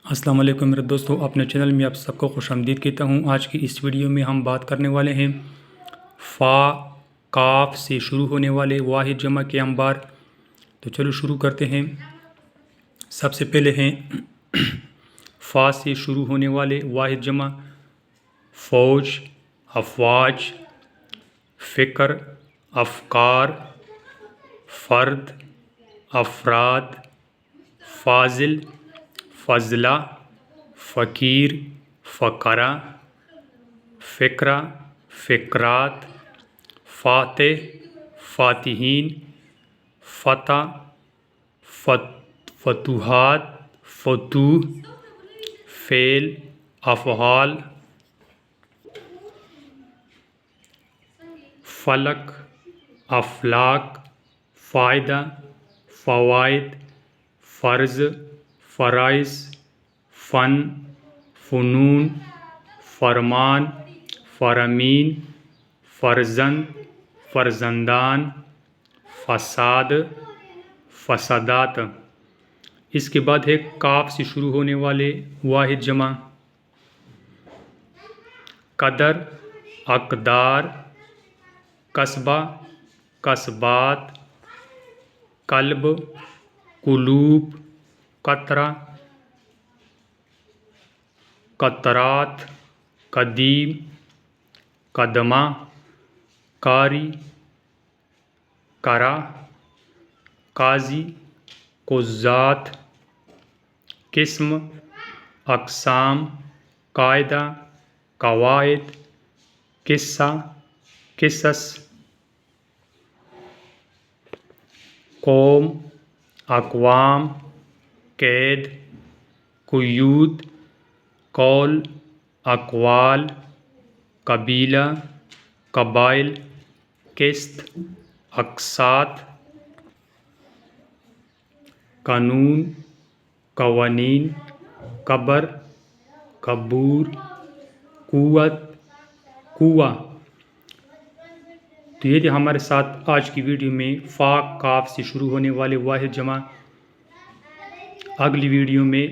السلام علیکم میرے دوستوں، اپنے چینل میں آپ سب کو خوش آمدید کہتا ہوں۔ آج کی اس ویڈیو میں ہم بات کرنے والے ہیں فا کاف سے شروع ہونے والے واحد جمع کے انبار۔ تو چلو شروع کرتے ہیں۔ سب سے پہلے ہیں فا سے شروع ہونے والے واحد جمع: فوج، افواج، فکر، افکار، فرد، افراد، فاضل، فضلہ، فقیر، فقرہ، فکرہ، فکرات، فاتح، فاتحین، فتح، فتوحات، فتوح، فعل، افعال، فلک، افلاک، فائدہ، فوائد، فرض، فرائض، فن، فنون، فرمان، فرامین، فرزند، فرزندان، فساد، فسادات۔ اس کے بعد ہے کاف سے شروع ہونے والے واحد جمع: قدر، اقدار، قصبہ، قصبات، قلب، قلوب، قطرہ، قطرات، قدیم، قدمہ، قاری، قرا، قاضی، قضات، قسم، اقسام، قاعدہ، قواعد، قصہ، قصص، قوم، اقوام، قید، قیود، قول، اقوال، قبیلہ، قبائل، قسط، اقساط، قانون، قوانین، قبر، قبور، قوت، قوہ۔ تو یہ تھے ہمارے ساتھ آج کی ویڈیو میں فا کاف سے شروع ہونے والے واحد جمع۔ اگلی ویڈیو میں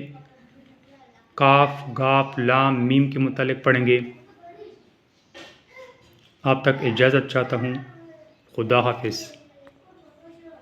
کاف، گاف، لام، میم کے متعلق پڑھیں گے۔ آپ تک اجازت چاہتا ہوں۔ خدا حافظ۔